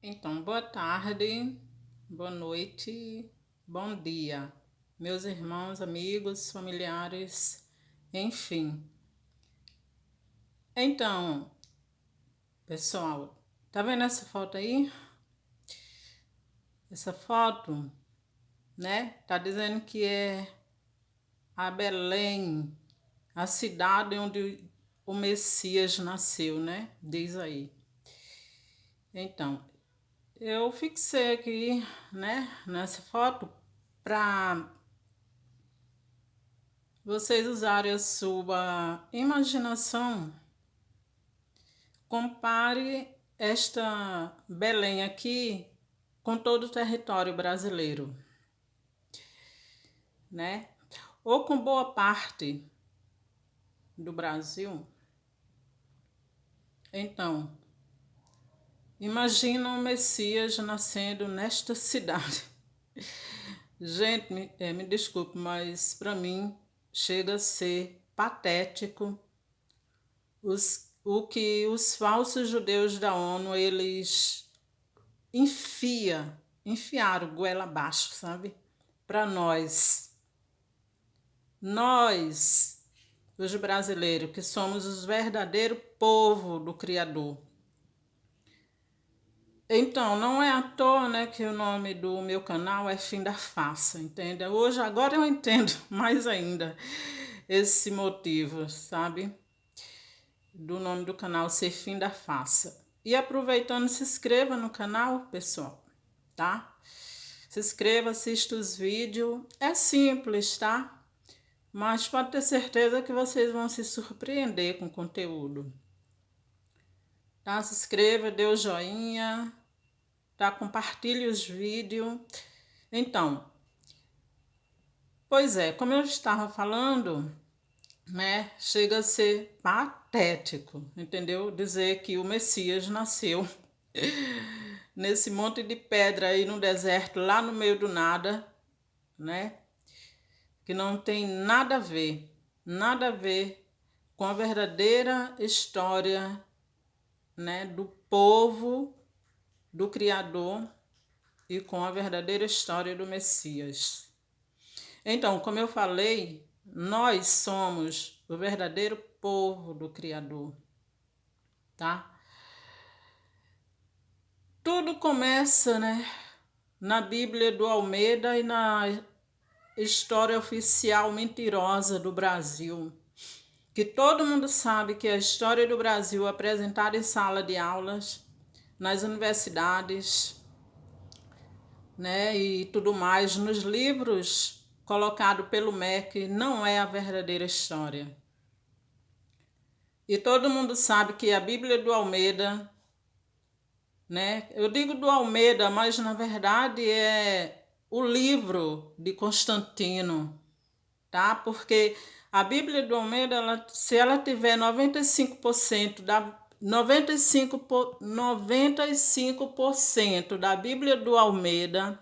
Então, boa tarde, boa noite, bom dia, meus irmãos, amigos, familiares, enfim. Então, pessoal, tá vendo essa foto aí? Essa foto, né? Tá dizendo que é a Belém, a cidade onde o Messias nasceu, né? Diz aí. Então, eu fixei aqui, né, nessa foto para vocês usarem a sua imaginação. Compare esta Belém aqui com todo o território brasileiro, né? Ou com boa parte do Brasil. Então, imagina o Messias nascendo nesta cidade. Gente, me desculpe, mas para mim chega a ser patético o que os falsos judeus da ONU, eles enfiaram goela abaixo, sabe? Para nós, os brasileiros, que somos os verdadeiros povo do Criador. Então, não é à toa, né, que o nome do meu canal é Fim da Farsa, entende? Agora eu entendo mais ainda esse motivo, sabe? Do nome do canal ser Fim da Farsa. E aproveitando, se inscreva no canal, pessoal, tá? Se inscreva, assista os vídeos. É simples, tá? Mas pode ter certeza que vocês vão se surpreender com o conteúdo. Tá? Se inscreva, dê o joinha, tá? Compartilhe os vídeos. Então, pois é, como eu estava falando, né? Chega a ser patético, entendeu? Dizer que o Messias nasceu nesse monte de pedra aí no deserto, lá no meio do nada, né? Que não tem nada a ver com a verdadeira história, né, do povo, do Criador e com a verdadeira história do Messias. Então, como eu falei, nós somos o verdadeiro povo do Criador, tá? Tudo começa, né, na Bíblia do Almeida e na história oficial mentirosa do Brasil, que todo mundo sabe que a história do Brasil apresentada em sala de aulas, nas universidades, né, e tudo mais, nos livros colocados pelo MEC, não é a verdadeira história. E todo mundo sabe que a Bíblia do Almeida, né, eu digo do Almeida, mas na verdade é o livro de Constantino, tá? Porque a Bíblia do Almeida, se ela tiver 95% da 95% da Bíblia do Almeida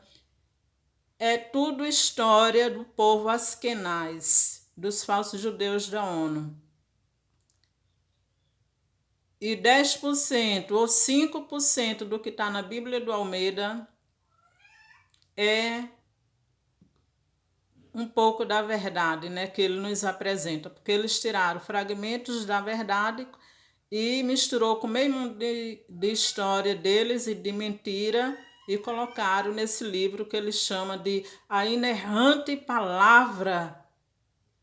é tudo história do povo askenaz, dos falsos judeus da ONU. E 10% ou 5% do que está na Bíblia do Almeida é um pouco da verdade, né, que ele nos apresenta, porque eles tiraram fragmentos da verdade e misturou com meio mundo de história deles e de mentira e colocaram nesse livro que eles chamam de A Inerrante Palavra,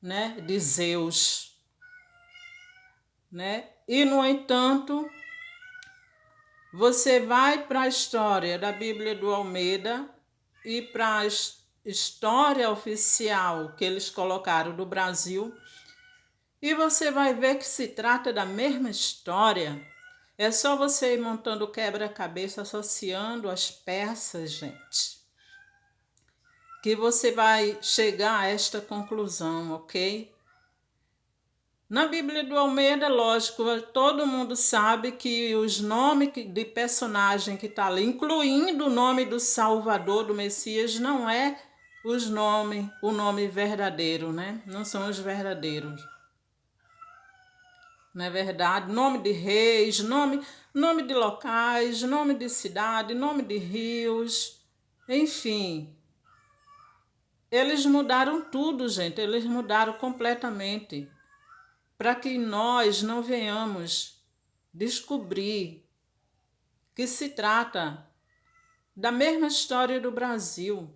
né, de Zeus, né? E, no entanto, você vai para a história da Bíblia do Almeida e para a história oficial que eles colocaram do Brasil, e você vai ver que se trata da mesma história. É só você ir montando o quebra-cabeça, associando as peças, gente, que você vai chegar a esta conclusão, ok? Na Bíblia do Almeida, lógico, todo mundo sabe que os nomes de personagem que está ali, incluindo o nome do Salvador, do Messias, não é o nome verdadeiro, né? Não são os verdadeiros. não é verdade? Nome de reis, nome de locais, nome de cidade, nome de rios, enfim. Eles mudaram tudo, gente, eles mudaram completamente, para que nós não venhamos descobrir que se trata da mesma história do Brasil,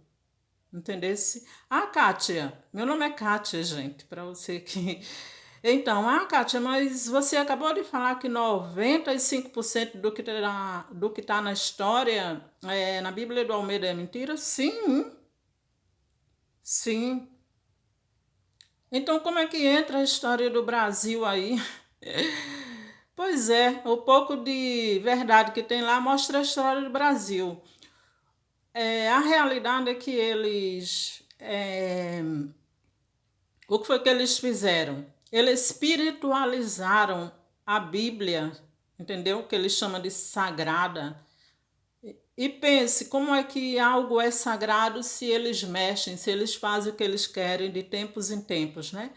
entendesse? Ah, Kátia, meu nome é Kátia, gente, para você que... Então, Kátia, mas você acabou de falar que 95% do que tá na história, na Bíblia do Almeida é mentira? Sim, sim. Então, como é que entra a história do Brasil aí? Pois é, o pouco de verdade que tem lá mostra a história do Brasil. A realidade é que o que foi que eles fizeram? Eles espiritualizaram a Bíblia, entendeu? Que eles chamam de sagrada. E pense, como é que algo é sagrado se eles mexem, se eles fazem o que eles querem de tempos em tempos, né?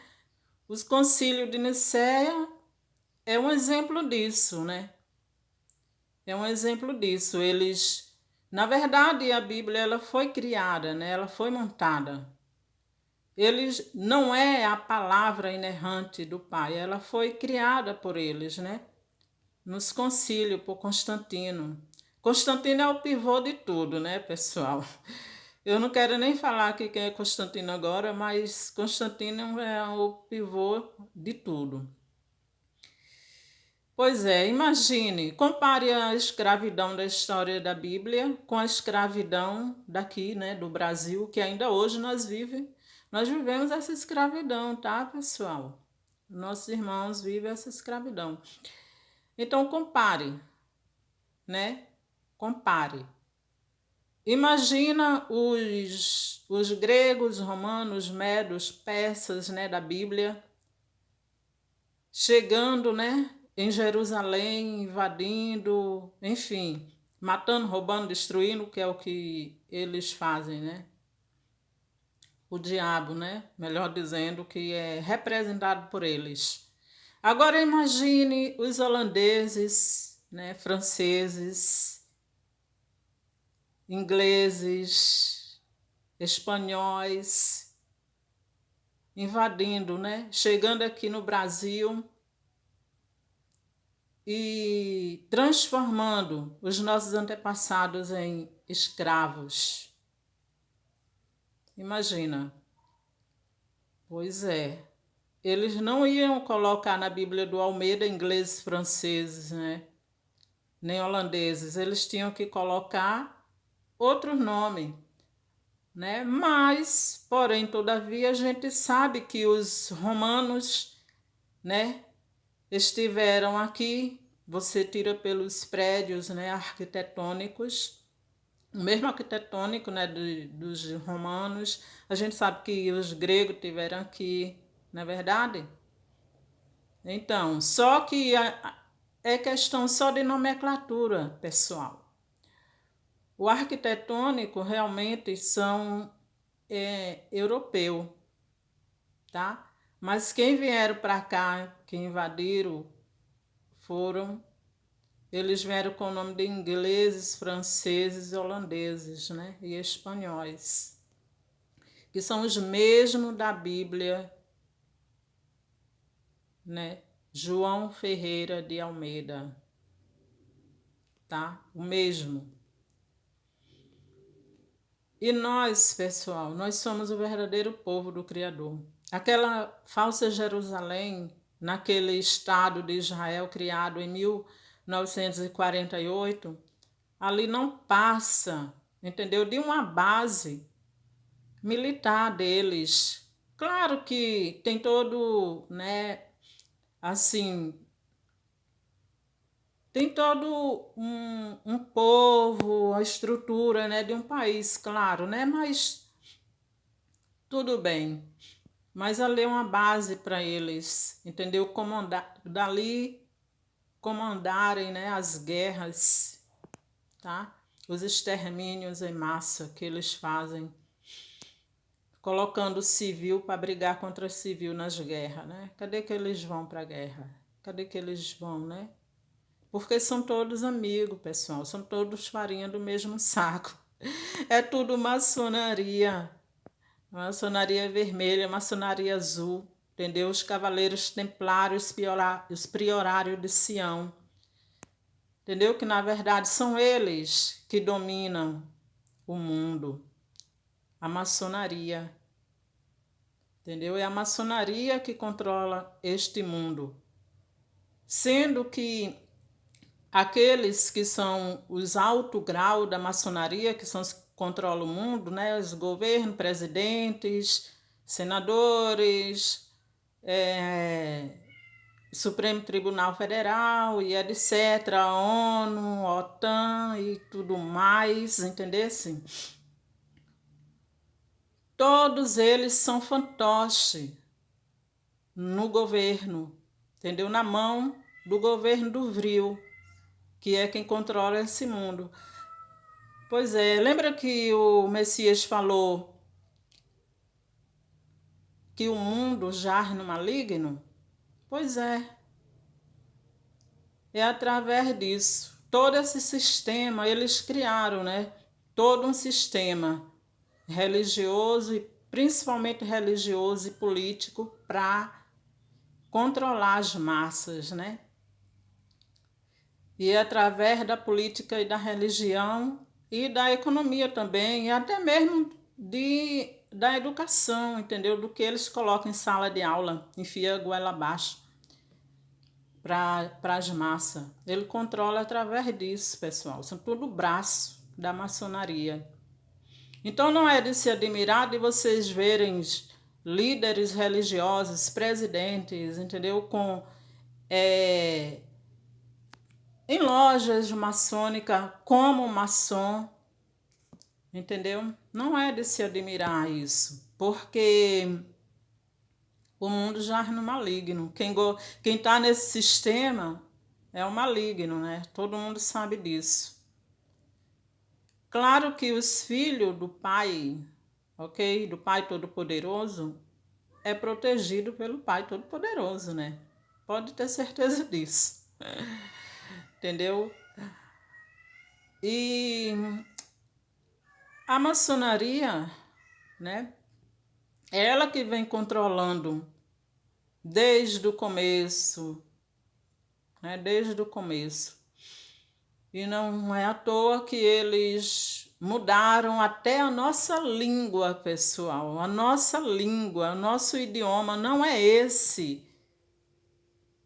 Os concílios de Nicéia é um exemplo disso, né? É um exemplo disso. Na verdade, a Bíblia ela foi criada, né? Ela foi montada. Eles não é a palavra inerrante do Pai, ela foi criada por eles, né? Nos concílios por Constantino. Constantino é o pivô de tudo, né, pessoal? Eu não quero nem falar aqui quem é Constantino agora, mas Constantino é o pivô de tudo. Pois é, imagine, compare a escravidão da história da Bíblia com a escravidão daqui, né, do Brasil, que ainda hoje nós vivemos essa escravidão, tá, pessoal? Nossos irmãos vivem essa escravidão. Então compare, né? Compare. Imagina os gregos, romanos, medos, persas, né, da Bíblia, chegando, né, em Jerusalém, invadindo, enfim, matando, roubando, destruindo, que é o que eles fazem, né? O diabo, né? Melhor dizendo, que é representado por eles. Agora imagine os holandeses, né, franceses, ingleses, espanhóis, invadindo, né? Chegando aqui no Brasil e transformando os nossos antepassados em escravos. Imagina. Pois é. Eles não iam colocar na Bíblia do Almeida ingleses, franceses, né? Nem holandeses. Eles tinham que colocar outro nome, né? Mas, porém, todavia, a gente sabe que os romanos, né, estiveram aqui. Você tira pelos prédios, né, arquitetônicos, o mesmo arquitetônico, né, dos romanos. A gente sabe que os gregos tiveram aqui, não é verdade? Então, só que é questão só de nomenclatura, pessoal. O arquitetônico realmente são europeu, tá? Mas quem vieram para cá, que invadiram, eles vieram com o nome de ingleses, franceses, holandeses, né? E espanhóis, que são os mesmos da Bíblia, né? João Ferreira de Almeida, tá? O mesmo. E nós, pessoal, nós somos o verdadeiro povo do Criador. Aquela falsa Jerusalém, naquele estado de Israel criado em 1948, ali não passa, entendeu? De uma base militar deles. Claro que tem todo, né, assim, tem todo um povo, a estrutura, né, de um país, claro, né, mas tudo bem. Mas ali é uma base para eles, entendeu? Dali comandarem, né, as guerras, tá? Os extermínios em massa que eles fazem, colocando o civil para brigar contra o civil nas guerras, né? Cadê que eles vão para a guerra? Cadê que eles vão, né? Porque são todos amigos, pessoal, são todos farinha do mesmo saco. É tudo maçonaria. Maçonaria vermelha, maçonaria azul, entendeu? Os cavaleiros templários, os priorários de Sião, entendeu? Que na verdade são eles que dominam o mundo. A maçonaria, entendeu? É a maçonaria que controla este mundo. Sendo que aqueles que são os alto grau da maçonaria, que são os que controlam o mundo, né? Os governos, presidentes, senadores, Supremo Tribunal Federal e etc., ONU, OTAN e tudo mais, entendesse? Todos eles são fantoche no governo, entendeu? Na mão do governo do Vril, que é quem controla esse mundo. Pois é, lembra que o Messias falou que o mundo jaz no maligno? Pois é através disso. Todo esse sistema, eles criaram, né? Todo um sistema religioso e principalmente religioso e político para controlar as massas, né? E através da política e da religião e da economia também, e até mesmo da educação, entendeu? Do que eles colocam em sala de aula, enfia a goela abaixo para as massas. Ele controla através disso, pessoal. São tudo braço da maçonaria. Então não é de se admirar de vocês verem líderes religiosos, presidentes, entendeu? Em lojas maçônicas como maçom, entendeu? Não é de se admirar isso, porque o mundo jaz no maligno. Quem está nesse sistema é o maligno, né? Todo mundo sabe disso. Claro que os filhos do Pai, ok? Do Pai Todo-Poderoso, é protegido pelo Pai Todo-Poderoso, né? Pode ter certeza disso. Entendeu? E a maçonaria, né? É ela que vem controlando desde o começo, né? Desde o começo. E não é à toa que eles mudaram até a nossa língua, pessoal. A nossa língua, o nosso idioma não é esse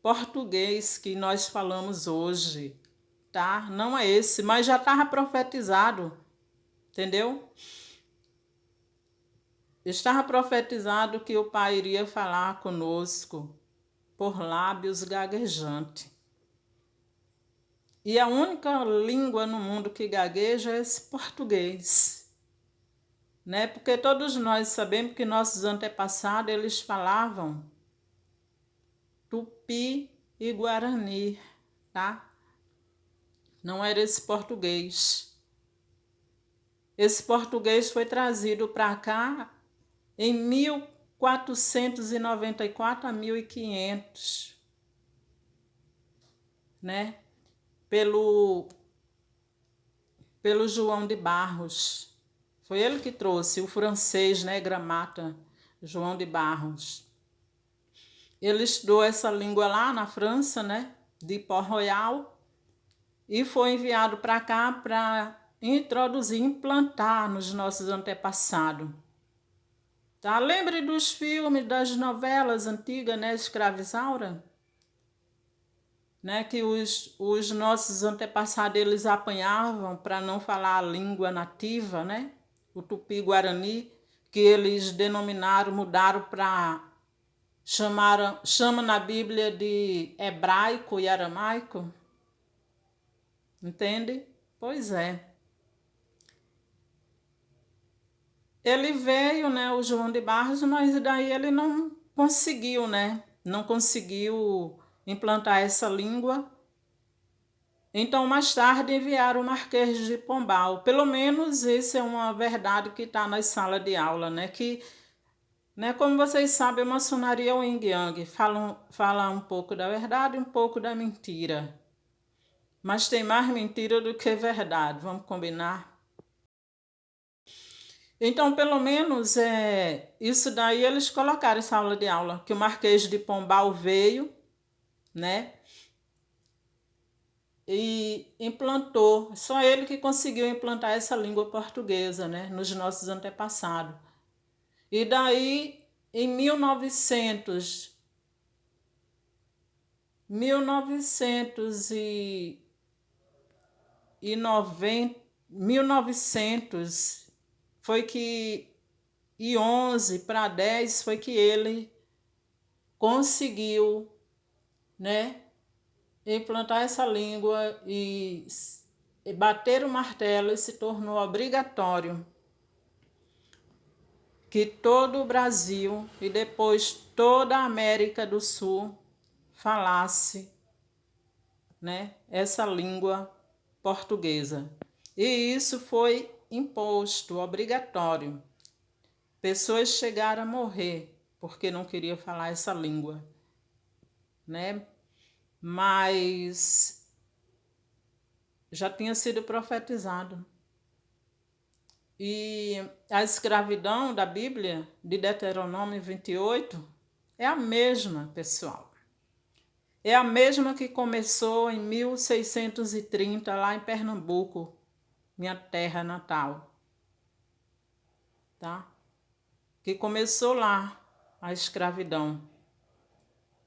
português que nós falamos hoje, tá? Não é esse, mas já estava profetizado, entendeu? Estava profetizado que o Pai iria falar conosco por lábios gaguejantes. E a única língua no mundo que gagueja é esse português, né? Porque todos nós sabemos que nossos antepassados, eles falavam tupi e guarani, tá? Não era esse português. Esse português foi trazido para cá em 1494 a 1500, né? Pelo João de Barros. Foi ele que trouxe o francês, né? Gramata, João de Barros. Ele estudou essa língua lá na França, né? De Port-Royal, e foi enviado para cá para introduzir, implantar nos nossos antepassados. Tá? Lembre dos filmes, das novelas antigas, né? Escravizaura? Né? Que os nossos antepassados eles apanhavam para não falar a língua nativa, né? O tupi-guarani, que eles denominaram, mudaram para chama na Bíblia de hebraico e aramaico. Entende? Pois é. Ele veio, né, o João de Barros, mas daí ele não conseguiu, né? Não conseguiu implantar essa língua. Então, mais tarde, enviaram o Marquês de Pombal. Pelo menos essa é uma verdade que está nas salas de aula, né? Que Né? Como vocês sabem, a maçonaria é o yin yang, fala um pouco da verdade e um pouco da mentira. Mas tem mais mentira do que verdade, vamos combinar? Então, pelo menos, isso daí eles colocaram essa aula de aula, que o Marquês de Pombal veio, né? E implantou, só ele que conseguiu implantar essa língua portuguesa, né? Nos nossos antepassados. E daí, em 1900 foi que, e 11 para 10 foi que ele conseguiu, né, implantar essa língua e bater o martelo, e se tornou obrigatório que todo o Brasil e depois toda a América do Sul falasse, né, essa língua portuguesa. E isso foi imposto, obrigatório. Pessoas chegaram a morrer porque não queriam falar essa língua, né? Mas já tinha sido profetizado. E a escravidão da Bíblia, de Deuteronômio 28, é a mesma, pessoal. É a mesma que começou em 1630, lá em Pernambuco, minha terra natal. Tá? Que começou lá a escravidão,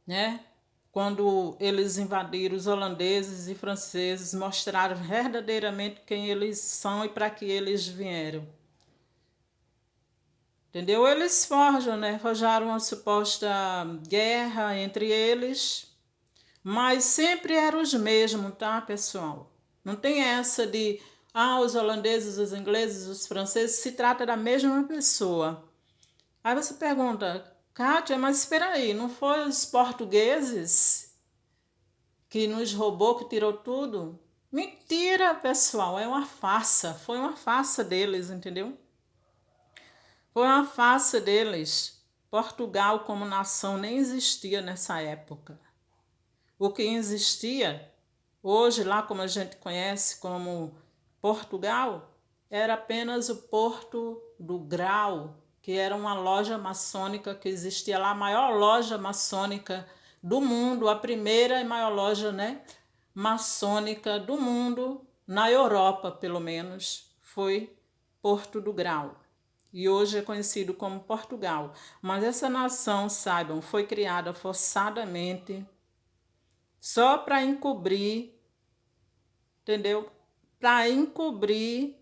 né? Quando eles invadiram, os holandeses e franceses mostraram verdadeiramente quem eles são e para que eles vieram. Entendeu? Eles forjam, né? Forjaram uma suposta guerra entre eles, mas sempre eram os mesmos, tá, pessoal? Não tem essa de, os holandeses, os ingleses, os franceses, se trata da mesma pessoa. Aí você pergunta, Kátia, mas espera aí, não foi os portugueses que nos roubou, que tirou tudo? Mentira, pessoal, é uma farsa. Foi uma farsa deles, entendeu? Foi uma farsa deles. Portugal como nação nem existia nessa época. O que existia, hoje lá como a gente conhece como Portugal, era apenas o Porto do Grau, que era uma loja maçônica que existia lá, a maior loja maçônica do mundo, a primeira e maior loja, né, maçônica do mundo, na Europa pelo menos, foi Porto do Grau. E hoje é conhecido como Portugal. Mas essa nação, saibam, foi criada forçadamente só para encobrir, entendeu? Para encobrir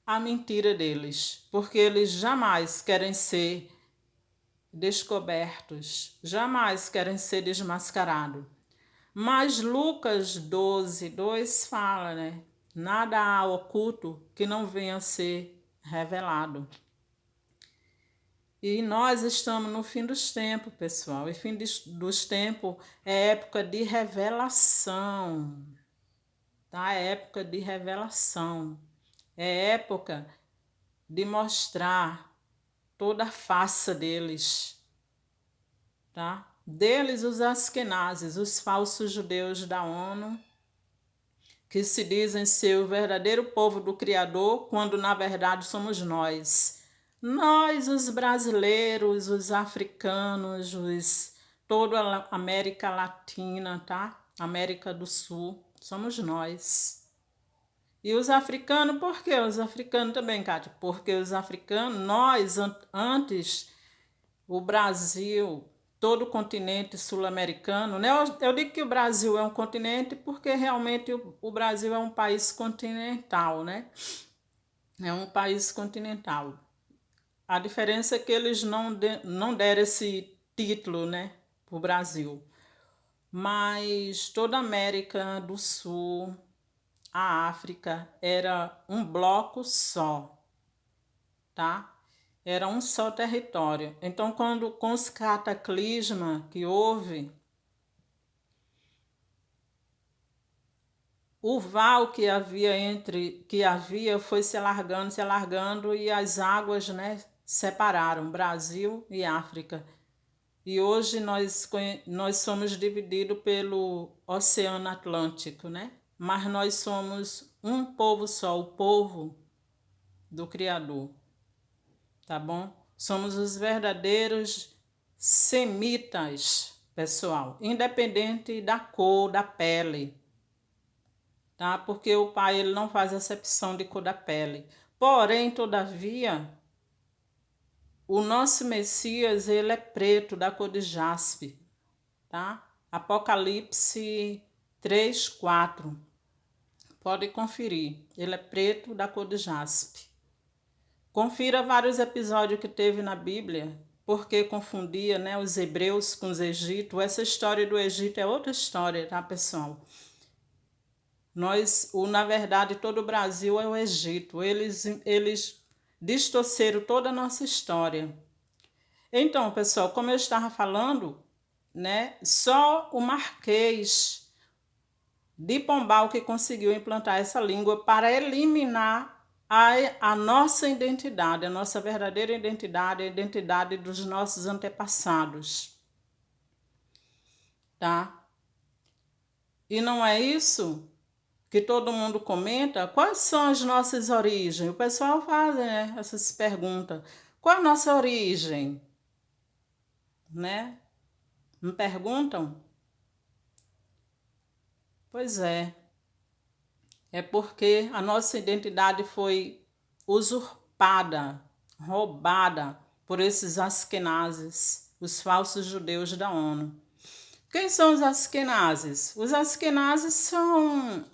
a mentira deles, porque eles jamais querem ser descobertos, jamais querem ser desmascarados. Mas Lucas 12:2 fala, né? Nada há oculto que não venha a ser revelado. E nós estamos no fim dos tempos, pessoal. E fim dos tempos é época de revelação, tá? É época de revelação. É época de mostrar toda a face deles, tá? Deles, os askenazes, os falsos judeus da ONU, que se dizem ser o verdadeiro povo do Criador, quando na verdade somos nós. Nós, os brasileiros, os africanos, toda a América Latina, tá? América do Sul, somos nós. E os africanos, por que os africanos também, Kátia? Porque os africanos, nós, antes, o Brasil, todo o continente sul-americano, né? Eu digo que o Brasil é um continente porque realmente o Brasil é um país continental, né? É um país continental. A diferença é que eles não deram esse título, né, para o Brasil. Mas toda a América do Sul, a África, era um bloco só, tá? Era um só território. Então, quando com os cataclismas que houve, o val que havia foi se alargando e as águas, né, separaram Brasil e África. E hoje nós somos divididos pelo Oceano Atlântico, né? Mas nós somos um povo só, o povo do Criador, tá bom? Somos os verdadeiros semitas, pessoal, independente da cor da pele, tá? Porque o Pai ele não faz acepção de cor da pele. Porém, todavia, o nosso Messias ele é preto, da cor de jaspe, tá? Apocalipse 3:4. Pode conferir. Ele é preto, da cor de jaspe. Confira vários episódios que teve na Bíblia, porque confundia, né, os hebreus com os egípcios. Essa história do Egito é outra história, tá, pessoal? Na verdade, todo o Brasil é o Egito. Eles distorceram toda a nossa história. Então, pessoal, como eu estava falando, né, só o Marquês de Pombal que conseguiu implantar essa língua para eliminar a nossa identidade, a nossa verdadeira identidade, a identidade dos nossos antepassados, tá? E não é isso que todo mundo comenta? Quais são as nossas origens? O pessoal faz, né, essas perguntas. Qual é a nossa origem? Né? Me perguntam? Pois é. É porque a nossa identidade foi usurpada, roubada por esses askenazes, os falsos judeus da ONU. Quem são os askenazes? Os askenazes são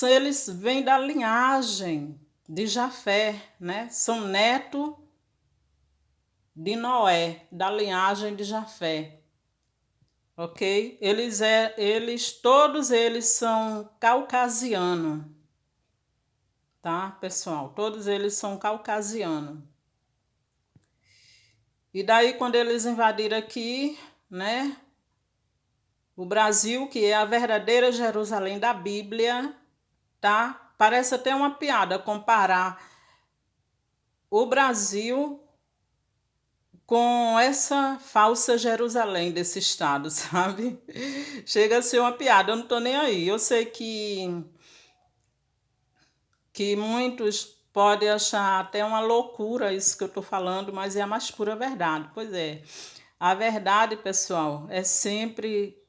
eles vêm da linhagem de Jafé, né? São neto de Noé, da linhagem de Jafé. Ok? Todos eles são caucasianos, tá, pessoal? Todos eles são caucasianos. E daí, quando eles invadiram aqui, né, o Brasil, que é a verdadeira Jerusalém da Bíblia, tá? Parece até uma piada comparar o Brasil com essa falsa Jerusalém desse estado, sabe? Chega a ser uma piada, eu não tô nem aí. Eu sei que muitos podem achar até uma loucura isso que eu estou falando, mas é a mais pura verdade. Pois é, a verdade, pessoal, é sempre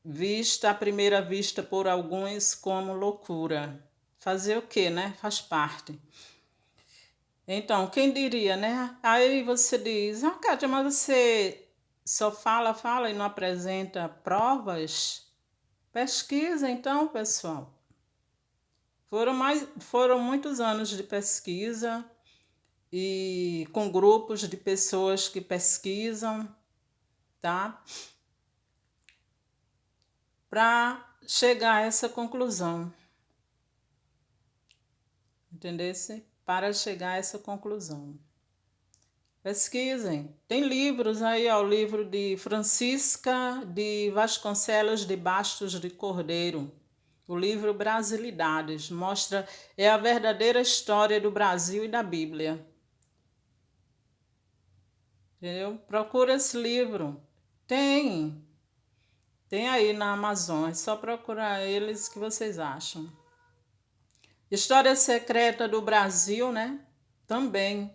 vista à primeira vista por alguns como loucura. Fazer o quê, né? Faz parte. Então, quem diria, né? Aí você diz, Kátia, mas você só fala e não apresenta provas? Pesquisa, então, pessoal. Foram muitos anos de pesquisa e com grupos de pessoas que pesquisam, tá? Para chegar a essa conclusão. Entendesse? Para chegar a essa conclusão. Pesquisem. Tem livros aí, ó, o livro de Francisca de Vasconcelos de Bastos de Cordeiro. O livro Brasilidades mostra a verdadeira história do Brasil e da Bíblia. Entendeu? Procura esse livro. Tem aí na Amazon. É só procurar eles que vocês acham. História Secreta do Brasil, né? Também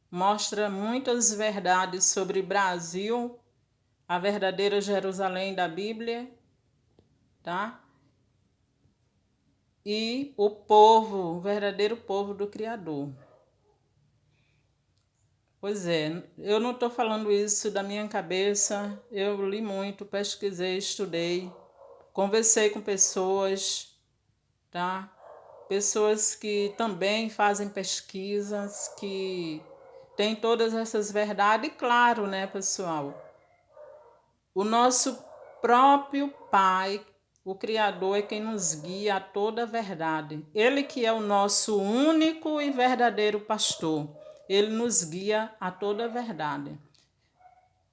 mostra muitas verdades sobre Brasil, a verdadeira Jerusalém da Bíblia, tá? E o povo, o verdadeiro povo do Criador. Pois é, eu não estou falando isso da minha cabeça, eu li muito, pesquisei, estudei, conversei com pessoas, tá? Pessoas que também fazem pesquisas, que têm todas essas verdades, e claro, né, pessoal? O nosso próprio Pai, o Criador, é quem nos guia a toda a verdade. Ele que é o nosso único e verdadeiro pastor. Ele nos guia a toda a verdade.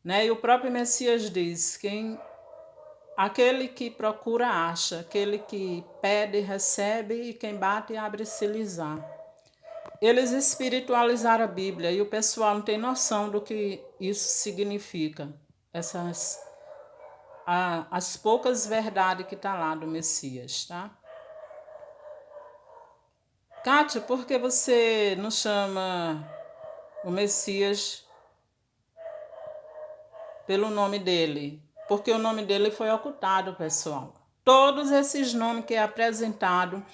Né? E o próprio Messias diz, quem Aquele que procura acha, aquele que pede recebe e quem bate abre-se lhes-á. Eles espiritualizaram a Bíblia e o pessoal não tem noção do que isso significa. As poucas verdades que está lá do Messias, tá? Kátia, por que você não chama o Messias pelo nome dele? Porque o nome dele foi ocultado, pessoal. Todos esses nomes que é apresentado,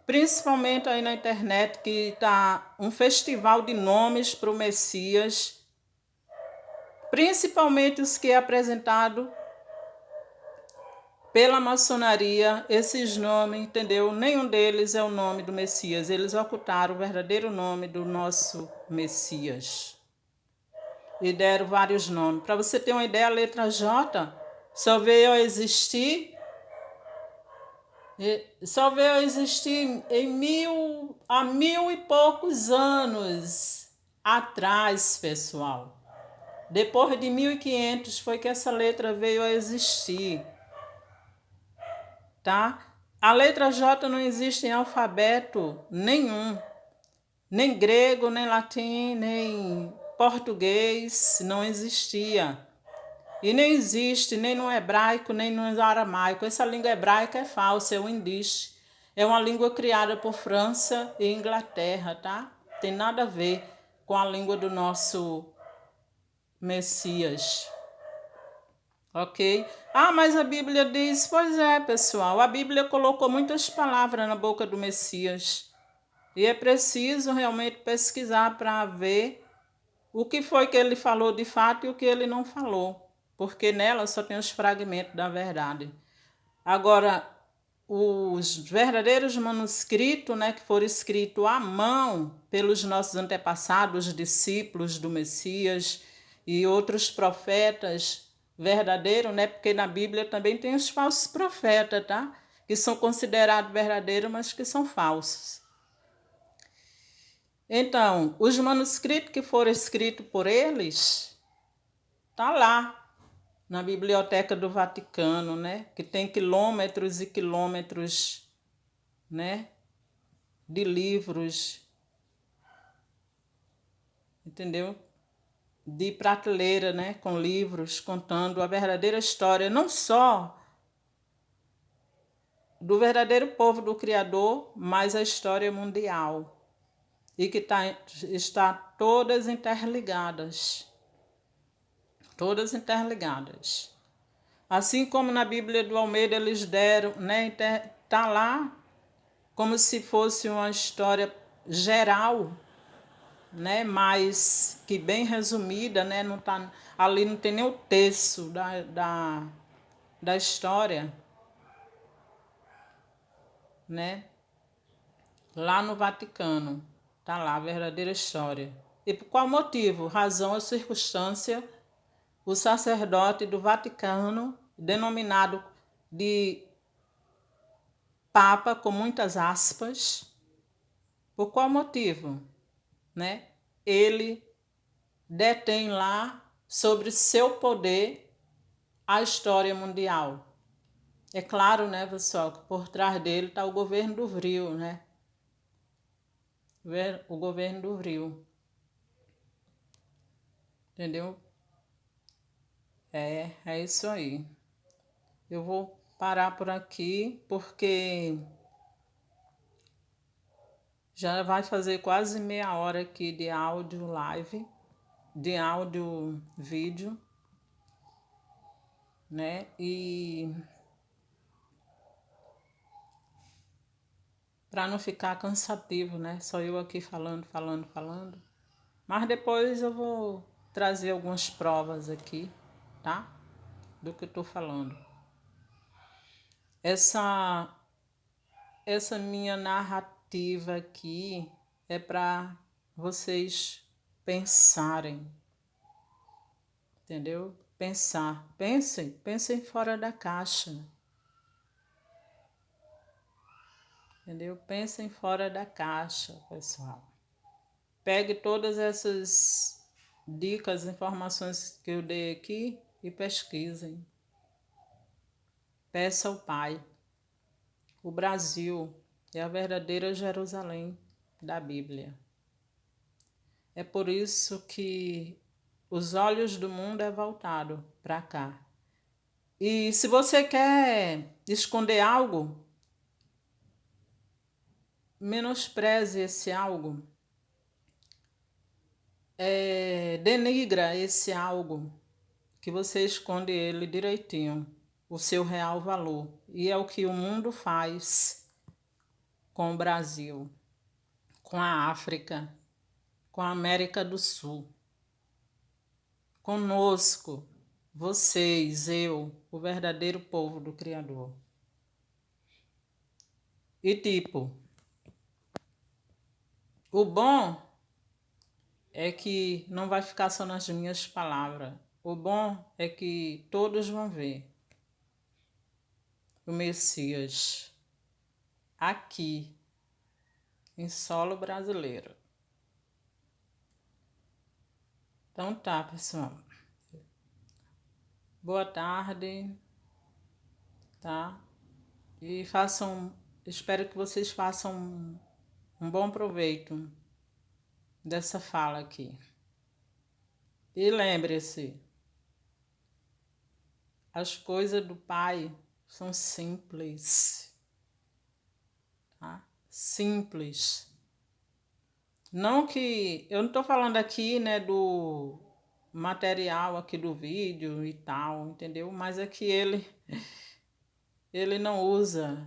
principalmente aí na internet, que está um festival de nomes para o Messias, principalmente os que é apresentado pela maçonaria, esses nomes, entendeu? Nenhum deles é o nome do Messias. Eles ocultaram o verdadeiro nome do nosso Messias. E deram vários nomes. Para você ter uma ideia, a letra J só veio a existir há mil e poucos anos atrás, pessoal. Depois de 1500 foi que essa letra veio a existir, tá? A letra J não existe em alfabeto nenhum, nem grego, nem latim, nem português, não existia. E nem existe, nem no hebraico, nem no aramaico. Essa língua hebraica é falsa, é o Yiddish. É uma língua criada por França e Inglaterra, tá? Tem nada a ver com a língua do nosso Messias. Ok? Ah, mas a Bíblia diz, pois é, pessoal, a Bíblia colocou muitas palavras na boca do Messias. E é preciso realmente pesquisar para ver o que foi que ele falou de fato e o que ele não falou. Porque nela só tem os fragmentos da verdade. Agora, os verdadeiros manuscritos, né, que foram escritos à mão pelos nossos antepassados, discípulos do Messias e outros profetas verdadeiros, né, porque na Bíblia também tem os falsos profetas, tá? Que são considerados verdadeiros, mas que são falsos. Então, os manuscritos que foram escritos por eles, tá lá na Biblioteca do Vaticano, né? Que tem quilômetros e quilômetros, né? De livros, entendeu? De prateleira, né? Com livros contando a verdadeira história, não só do verdadeiro povo do Criador, mas a história mundial. E que está todas interligadas. Todas interligadas. Assim como na Bíblia do Almeida eles deram, né? Está lá como se fosse uma história geral, né? Mas que bem resumida, né? Não tá, ali não tem nem o texto da história, né? Lá no Vaticano, tá lá a verdadeira história. E por qual motivo, razão ou circunstância, o sacerdote do Vaticano, denominado de Papa com muitas aspas, por qual motivo, né? Ele detém lá sobre seu poder a história mundial. É claro, né, pessoal, que por trás dele está o governo do Vril, né? O governo do Vril. Entendeu? É isso aí. Eu vou parar por aqui porque já vai fazer quase meia hora aqui de áudio live, de áudio vídeo, né? E para não ficar cansativo, né? Só eu aqui falando. Mas depois eu vou trazer algumas provas aqui, tá? Do que eu tô falando. Essa minha narrativa aqui é para vocês pensarem, entendeu? Pensem fora da caixa, entendeu? Pensem fora da caixa, pessoal. Pegue todas essas dicas, informações que eu dei aqui e pesquisem. Peça ao Pai. O Brasil é a verdadeira Jerusalém da Bíblia. É por isso que os olhos do mundo é voltado para cá. E se você quer esconder algo, menospreze esse algo, denigra esse algo, que você esconde ele direitinho, o seu real valor. E é o que o mundo faz com o Brasil, com a África, com a América do Sul. Conosco, vocês, eu, o verdadeiro povo do Criador. E tipo, o bom é que não vai ficar só nas minhas palavras. O bom é que todos vão ver o Messias aqui, em solo brasileiro. Então tá, pessoal. Boa tarde, tá? E espero que vocês façam um bom proveito dessa fala aqui. E lembre-se, as coisas do Pai são simples, tá? Simples. Não que... Eu não estou falando aqui, né, do material aqui do vídeo e tal, entendeu? Mas é que ele não usa